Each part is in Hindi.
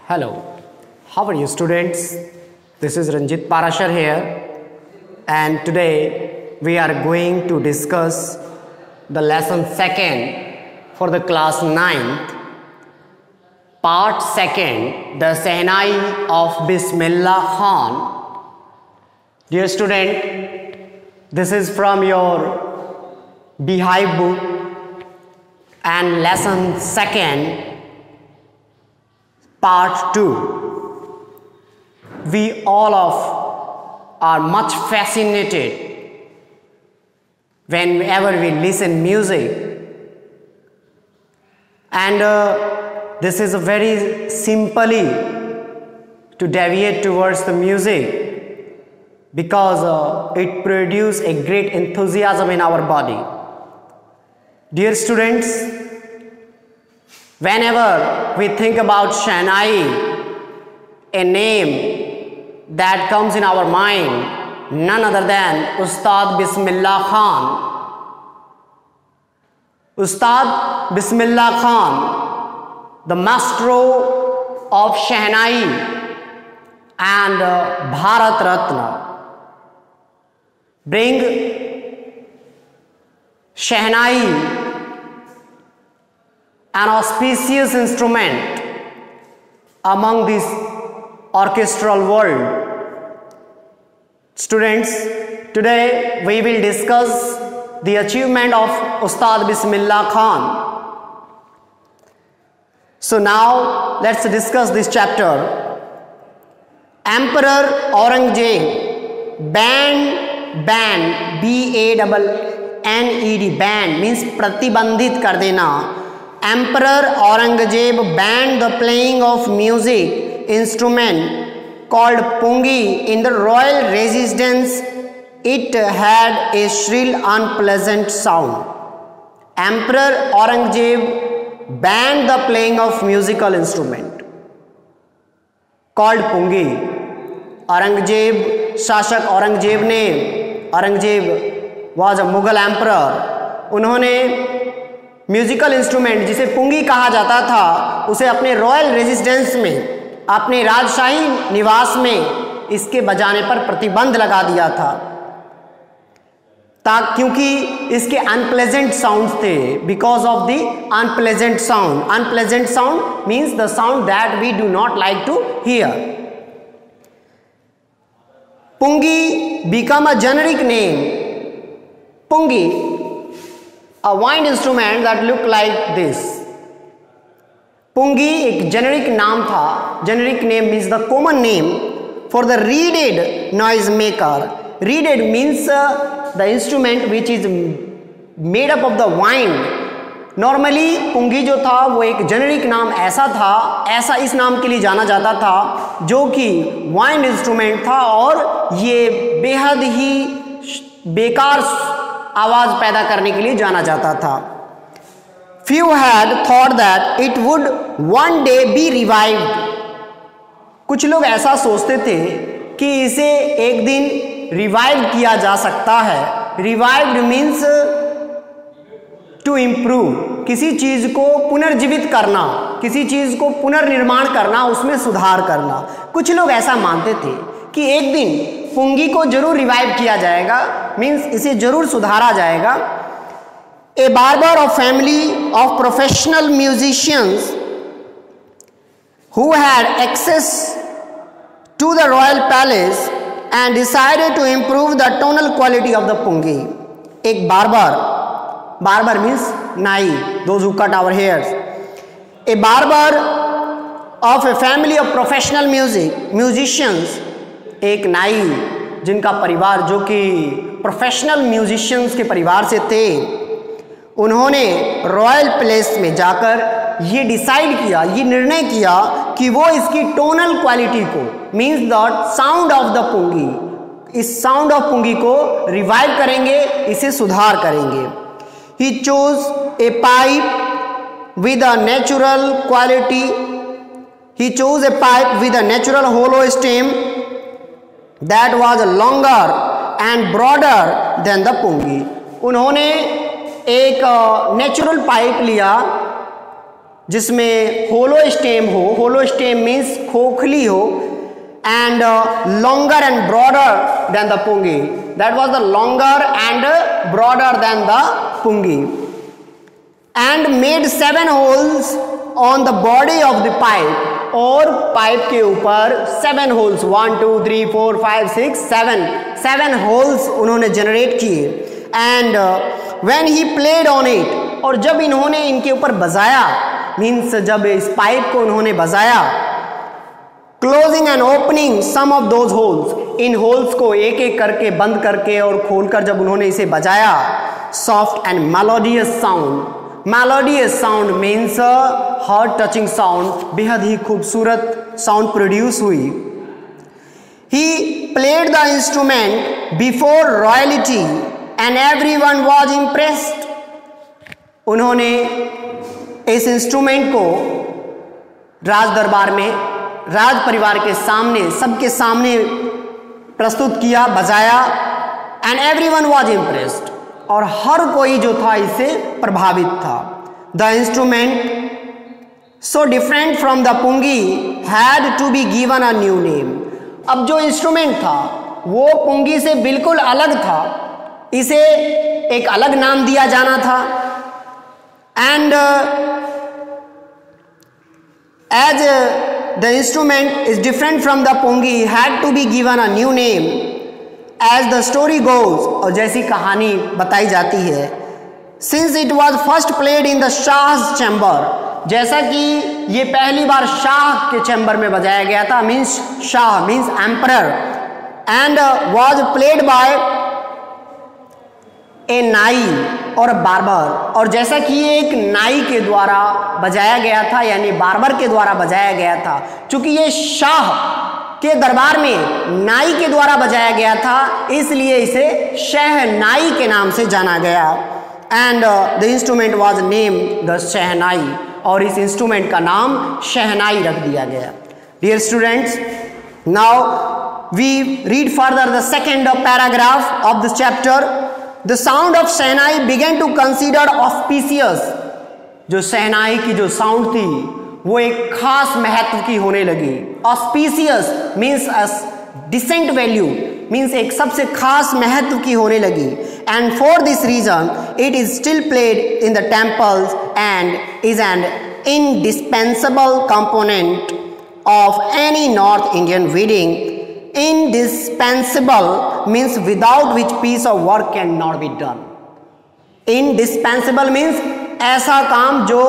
Hello, how are you students? This is Ranjit Parashar here, and today we are going to discuss the lesson 2nd for the class 9th, part 2nd, the Sehnai of Bismillah Khan. Dear student, this is from your Beehive book and lesson 2nd, part 2. We all are much fascinated whenever we listen music, and this is a very simply to deviate towards the music because it produces a great enthusiasm in our body. Dear students, whenever we think about Sehnai, a name that comes in our mind, none other than Ustad Bismillah Khan. Ustad Bismillah Khan, the maestro of Sehnai and Bharat Ratna, bring Sehnai, an auspicious instrument among this orchestral world. Students, today we will discuss the achievement of Ustad Bismillah Khan. So now let's discuss this chapter. Emperor Aurangzeb banned, B-A-N-N-E-D, banned means प्रतिबंधित कर देना. Emperor Aurangzeb banned the playing of music instrument called pungi in the royal residence. It had a shrill, unpleasant sound. Emperor Aurangzeb banned the playing of musical instrument called pungi. Aurangzeb, शासक Aurangzeb was a Mughal emperor. उन्होंने म्यूजिकल इंस्ट्रूमेंट जिसे पुंगी कहा जाता था उसे अपने रॉयल रेजिडेंस में, अपने राजशाही निवास में इसके बजाने पर प्रतिबंध लगा दिया था, क्योंकि इसके अनप्लेजेंट साउंड्स थे. Because of the unpleasant sound. Unpleasant sound means the sound that we do not like to hear. Pungi become a generic name. Pungi, a wind instrument that look like this. Pungi एक generic नाम था. Generic name means the common name for the reeded noise maker. Reeded means the instrument which is made up of the wind. Normally pungi जो था वो एक generic नाम ऐसा था, ऐसा इस नाम के लिए जाना जाता था जो कि wind instrument था और ये बेहद ही बेकार आवाज पैदा करने के लिए जाना जाता था. Few had thought that it would one day be revived. कुछ लोग ऐसा सोचते थे कि इसे एक दिन रिवाइव किया जा सकता है. Revived means to improve. किसी चीज को पुनर्जीवित करना, किसी चीज को पुनर्निर्माण करना, उसमें सुधार करना. कुछ लोग ऐसा मानते थे कि एक दिन पुंगी को जरूर रिवाइव किया जाएगा, मीन्स इसे जरूर सुधारा जाएगा. A barber of family of professional musicians who had access to the royal palace and decided to improve the tonal quality of the pungi. एक बार्बर मीन्स नाई, those who cut our hairs. A barber of a family of professional musicians, एक नाई जिनका परिवार जो कि प्रोफेशनल म्यूजिशियंस के परिवार से थे, उन्होंने रॉयल प्लेस में जाकर ये डिसाइड किया, ये निर्णय किया कि वो इसकी टोनल क्वालिटी को, means the sound of the pungi, इस साउंड ऑफ पुंगी को रिवाइव करेंगे, इसे सुधार करेंगे. He chose a pipe with a natural quality. He chose a pipe with a natural hollow stem that was longer and broader than the pungi. उन्होंने एक नेचुरल पाइप लिया जिसमें होलो स्टेम हो, होलो स्टेम मीन्स खोखली हो, and longer and broader than the pungi. That was the longer and broader than the pungi, and made 7 holes on the body of the pipe. और पाइप के ऊपर 7 होल्स, 1 2 3 4 5 6 7 होल्स उन्होंने जनरेट किए. And when he played on it, और जब इन्होंने इनके ऊपर बजाया, मीन्स जब इस पाइप को उन्होंने बजाया, closing and opening some of those holes, इन होल्स को एक एक करके बंद करके और खोलकर जब उन्होंने इसे बजाया, soft and melodious sound, melodious sound means heart touching sound, बेहद ही खूबसूरत साउंड प्रोड्यूस हुई. He played the instrument before royalty and everyone was impressed. उन्होंने इस इंस्ट्रूमेंट को राज दरबार में, राज परिवार के सामने, सबके सामने प्रस्तुत किया, बजाया. एंड एवरीवन वाज इम्प्रेस्ड, और हर कोई जो था इससे प्रभावित था. The instrument so different from the pungi had to be given a new name. अब जो इंस्ट्रूमेंट था वो पुंगी से बिल्कुल अलग था, इसे एक अलग नाम दिया जाना था. And as the instrument is different from the pungi, had to be given a new name as the story goes. और जैसी कहानी बताई जाती है, since it was first played in the Shah's chamber, जैसा कि ये पहली बार शाह के चैम्बर में बजाया गया था, means Shah means emperor, and was played by ए नाई और बार्बर, और जैसा कि ये एक नाई के द्वारा बजाया गया था, यानी बार्बर के द्वारा बजाया गया था. चूंकि ये शाह के दरबार में नाई के द्वारा बजाया गया था, इसलिए इसे शहनाई के नाम से जाना गया. And the instrument was named the shehnai, और इस इंस्ट्रूमेंट का नाम शहनाई रख दिया गया. Dear students, now we read further the second paragraph of this chapter. The sound of shehnai began to consider auspicious. जो शहनाई की जो साउंड थी वो एक खास महत्व की होने लगी. Auspicious means a decent value, means एक सबसे खास महत्व की होने लगी. And for this reason it is still played in the temples and is an indispensable component of any North Indian wedding. Indispensable means without which piece of work cannot be done. Indispensable means ऐसा काम जो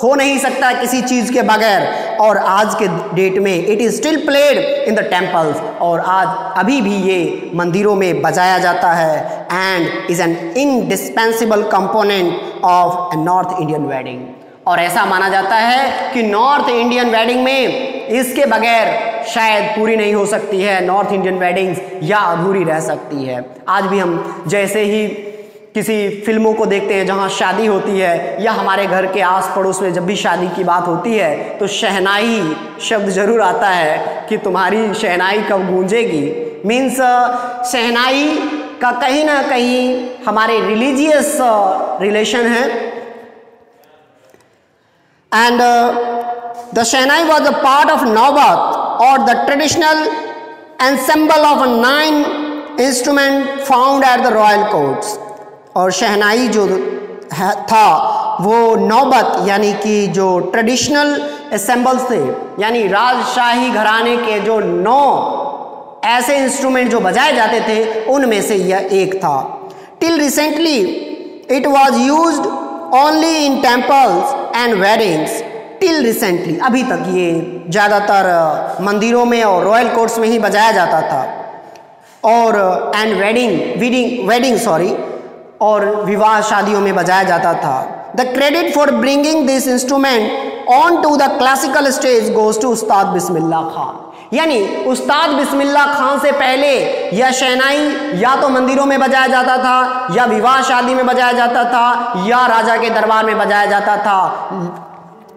हो नहीं सकता किसी चीज के बगैर. और आज के डेट में it is still played in the temples, और आज अभी भी ये मंदिरों में बजाया जाता है. And is an indispensable component of A north Indian wedding. और ऐसा माना जाता है कि नॉर्थ इंडियन वेडिंग में इसके बगैर शायद पूरी नहीं हो सकती है. नॉर्थ इंडियन वेडिंग्स या अधूरी रह सकती है. आज भी हम जैसे ही किसी फिल्मों को देखते हैं जहां शादी होती है, या हमारे घर के आस पड़ोस में जब भी शादी की बात होती है, तो शहनाई शब्द जरूर आता है कि तुम्हारी शहनाई कब गूंजेगी. मीन्स शहनाई का कहीं ना कहीं हमारे रिलीजियस रिलेशन है. And the Shehnai was a part of Naubat, or the traditional ensemble of 9 instruments found at the royal courts. और शहनाई जो था वो नौबत यानी कि जो ट्रेडिशनल असेंबल्स थे, यानी राजशाही घराने के जो 9 ऐसे इंस्ट्रूमेंट जो बजाए जाते थे उनमें से यह एक था. Till recently it was used only in temples and weddings. Till recently, अभी तक ये ज़्यादातर मंदिरों में और रॉयल कोर्ट्स में ही बजाया जाता था. और एंड वेडिंग और विवाह शादियों में बजाया जाता था. The credit for bringing this instrument on to the classical stage goes to Ustad Bismillah Khan. यानी उस्ताद बिस्मिल्लाह खान से पहले यह शहनाई या तो मंदिरों में बजाया जाता था, या विवाह शादी में बजाया जाता था, या राजा के दरबार में बजाया जाता था.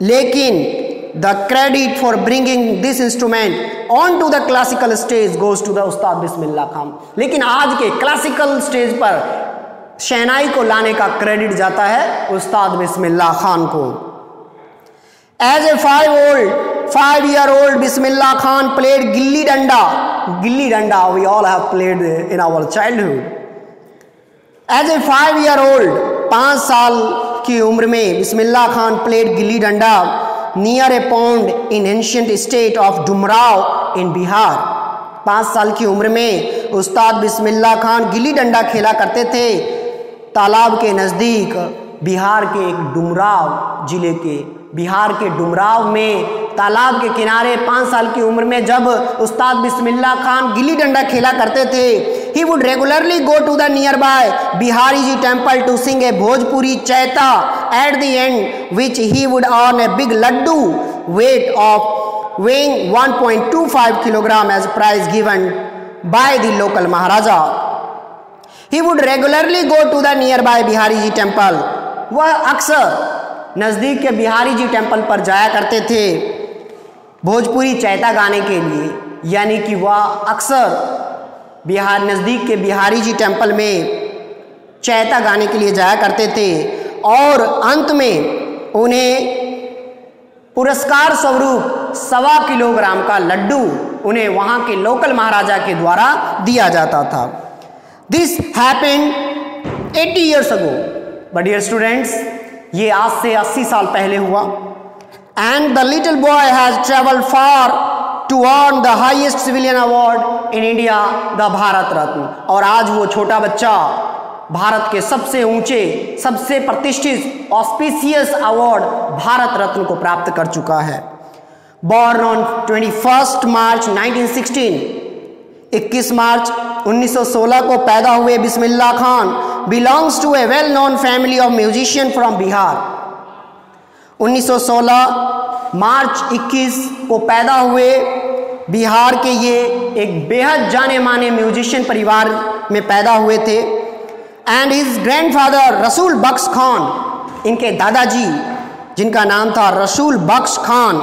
लेकिन the credit for bringing this instrument on to the classical stage goes to the Ustad Bismillah Khan. लेकिन आज के क्लासिकल स्टेज पर शहनाई को लाने का क्रेडिट जाता है उस्ताद बिस्मिल्लाह खान को. As a 5-year-old, Bismillah Khan played gilli danda. Gilli danda, we all have played in our childhood. As a 5-year-old, 5 साल की उम्र में Bismillah Khan played gilli danda near a pond in ancient state of Dumraon in Bihar. 5 साल की उम्र में उस्ताद बिस्मिल्लाह खान गिल्ली डंडा खेला करते थे तालाब के नज़दीक बिहार के एक डुमराव जिले के बिहार के डुमराव में तालाब के किनारे 5 साल की उम्र में जब उस्ताद बिस्मिल्लाह खान गिल्ली डंडा खेला करते थे, he would regularly go to the nearby Bihari Ji temple to sing a Bhojpuri chaita, at the end which he would earn a big laddu weighing 1.25 kilogram as prize given by the local Maharaja. He would regularly go to the nearby Bihari Ji temple. वह अक्सर नज़दीक के बिहारी जी टेम्पल पर जाया करते थे भोजपुरी चैता गाने के लिए, यानी कि वह अक्सर बिहार नज़दीक के बिहारी जी टेम्पल में चैता गाने के लिए जाया करते थे और अंत में उन्हें पुरस्कार स्वरूप 1.25 किलोग्राम का लड्डू उन्हें वहाँ के लोकल महाराजा के द्वारा दिया जाता था. This happened 80 years ago. But dear students, ये आज से 80 साल पहले हुआ. And the little boy has travelled far to earn the highest civilian award in India, the Bharat Ratna. और आज वो छोटा बच्चा भारत के सबसे ऊंचे, सबसे प्रतिष्ठित ऑस्पिशियस अवार्ड भारत रत्न को प्राप्त कर चुका है. बॉर्न ऑन 21 मार्च 1916, 21 मार्च 1916 को पैदा हुए Bismillah Khan belongs to a well known family of musician from Bihar. 1916 मार्च 21 को पैदा हुए बिहार के ये एक बेहद जाने माने म्यूजिशियन परिवार में पैदा हुए थे. एंड हिज ग्रैंडफादर रसूल बख्श खान, इनके दादाजी जिनका नाम था Rasul Bakhsh Khan,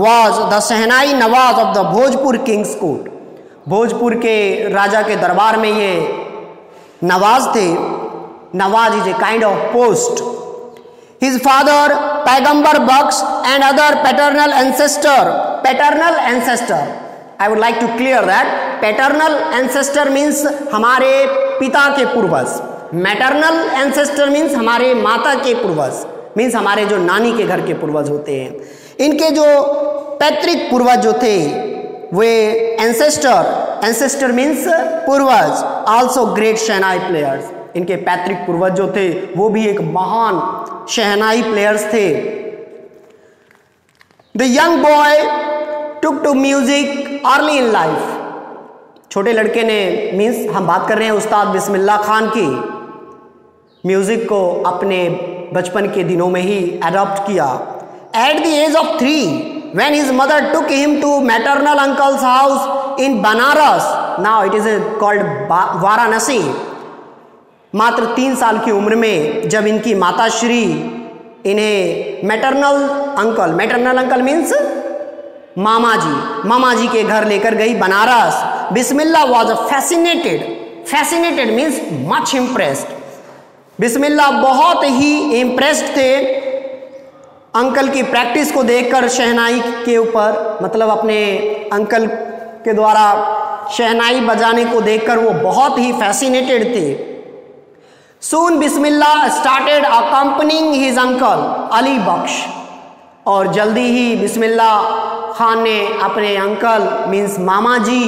was the shehnai nawaz of the Bhojpur kings court. Bhojpur के राजा के दरबार में ये नवाज थे. Nawaz is a kind of post. His father Paigambar Bakhsh and other paternal ancestor. I would like to clear that paternal ancestor means हमारे पिता के पूर्वज, मैटरनल एंसेस्टर मीन्स हमारे माता के पूर्वज, मीन्स हमारे जो नानी के घर के पूर्वज होते हैं. इनके जो पैतृक पूर्वज जो थे वे एंसेस्टर मीन्स पूर्वज, आल्सो ग्रेट शहनाई प्लेयर्स. इनके पैतृक पूर्वज जो थे वो भी एक महान शहनाई प्लेयर्स थे. The young boy took to music early in life. छोटे लड़के ने, मीन्स हम बात कर रहे हैं उस्ताद बिस्मिल्लाह खान की, म्यूजिक को अपने बचपन के दिनों में ही अडॉप्ट किया. At the age of 3 when his mother took him to maternal uncle's house in Banaras, now it is called Varanasi. मात्र 3 साल की उम्र में जब इनकी माताश्री इन्हें मैटरनल अंकल मीन्स मामा जी के घर लेकर गई Banaras. Bismillah was fascinated means much impressed. Bismillah बहुत ही इम्प्रेस्ड थे अंकल की प्रैक्टिस को देखकर शहनाई के ऊपर, मतलब अपने अंकल के द्वारा शहनाई बजाने को देखकर वो बहुत ही फैसिनेटेड थे. Soon Bismillah started accompanying his uncle Ali Bakhsh, और जल्दी ही बिस्मिल्लाह खान ने अपने अंकल मीन्स मामा जी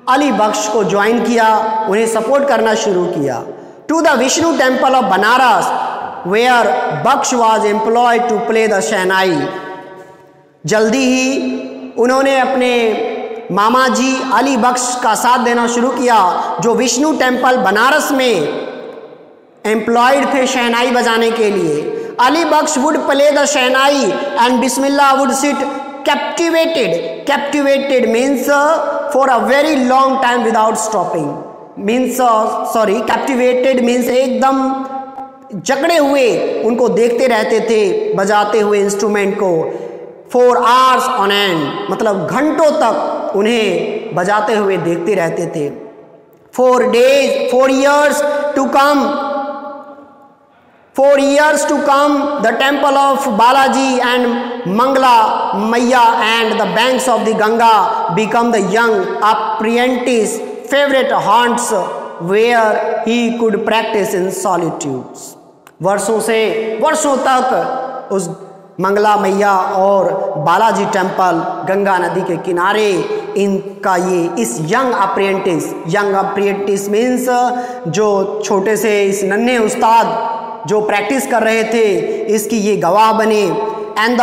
अली बख्श को ज्वाइन किया, उन्हें सपोर्ट करना शुरू किया. To the Vishnu temple of Banaras where Bakhsh was employed to play the shehnai. जल्दी ही उन्होंने अपने मामा जी अली बख्श का साथ देना शुरू किया, जो विष्णु टेम्पल बनारस में एम्प्लॉयड थे शहनाई बजाने के लिए. Ali Bakhsh would play the shehnai and Bismillah would sit captivated means for a very long time without stopping. Captivated means एकदम जकड़े हुए उनको देखते रहते थे बजाते हुए इंस्ट्रूमेंट को. 4 hours ऑन एंड, मतलब घंटों तक उन्हें बजाते हुए देखते रहते थे. 4 years to come For years to come, the temple of Balaji and Mangala Maiya and the banks of the Ganga become the young apprentice's favorite haunts where he could practice in solitude. वर्षों तक उस मंगला मैया और बालाजी टेम्पल गंगा नदी के किनारे इनका ये इस यंग अप्रेंटिस मीन्स जो छोटे से इस नन्हे उस्ताद जो प्रैक्टिस कर रहे थे इसकी ये गवाह बने। And the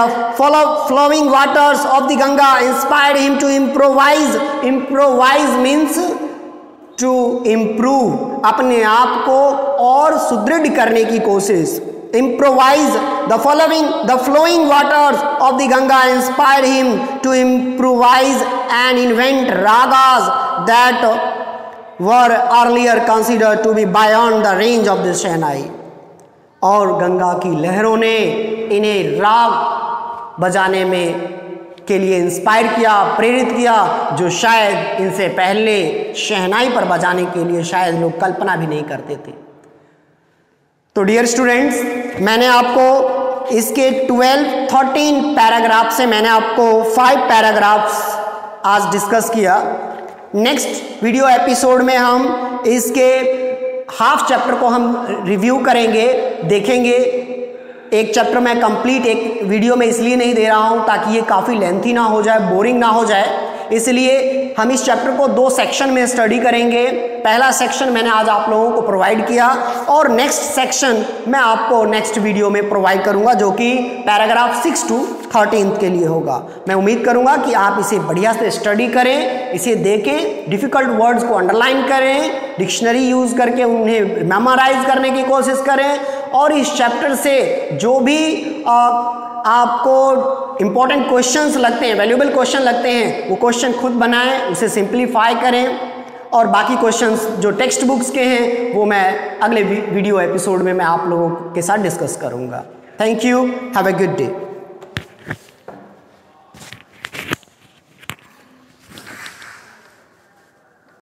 flowing waters of the Ganga inspired him to improvise means to improve, अपने आप को और सुदृढ़ करने की कोशिश। Improvise. The flowing waters of the Ganga inspired him to improvise and invent ragas that were earlier considered to be beyond the range of the Shehnai. और गंगा की लहरों ने इन्हें राग बजाने में के लिए इंस्पायर किया, प्रेरित किया, जो शायद इनसे पहले शहनाई पर बजाने के लिए शायद लोग कल्पना भी नहीं करते थे। तो डियर स्टूडेंट्स, मैंने आपको इसके 13 पैराग्राफ से मैंने आपको 5 पैराग्राफ्स आज डिस्कस किया। नेक्स्ट वीडियो एपिसोड में हम इसके हाफ चैप्टर को हम रिव्यू करेंगे, देखेंगे। एक चैप्टर मैं कंप्लीट एक वीडियो में इसलिए नहीं दे रहा हूँ ताकि ये काफ़ी लेंथी ना हो जाए, बोरिंग ना हो जाए, इसलिए हम इस चैप्टर को 2 सेक्शन में स्टडी करेंगे। पहला सेक्शन मैंने आज आप लोगों को प्रोवाइड किया और नेक्स्ट सेक्शन मैं आपको नेक्स्ट वीडियो में प्रोवाइड करूंगा, जो कि पैराग्राफ 6 to 13 के लिए होगा। मैं उम्मीद करूंगा कि आप इसे बढ़िया से स्टडी करें, इसे देखें, डिफ़िकल्ट वर्ड्स को अंडरलाइन करें, डिक्शनरी यूज़ करके उन्हें मेमोराइज करने की कोशिश करें और इस चैप्टर से जो भी आपको इम्पोर्टेंट क्वेश्चंस लगते हैं, वैल्यूएबल क्वेश्चन लगते हैं, वो क्वेश्चन खुद बनाएं, उसे सिंप्लीफाई करें और बाकी क्वेश्चंस जो टेक्स्ट बुक्स के हैं वो मैं अगले वीडियो एपिसोड में मैं आप लोगों के साथ डिस्कस करूंगा। Thank you, have a good day.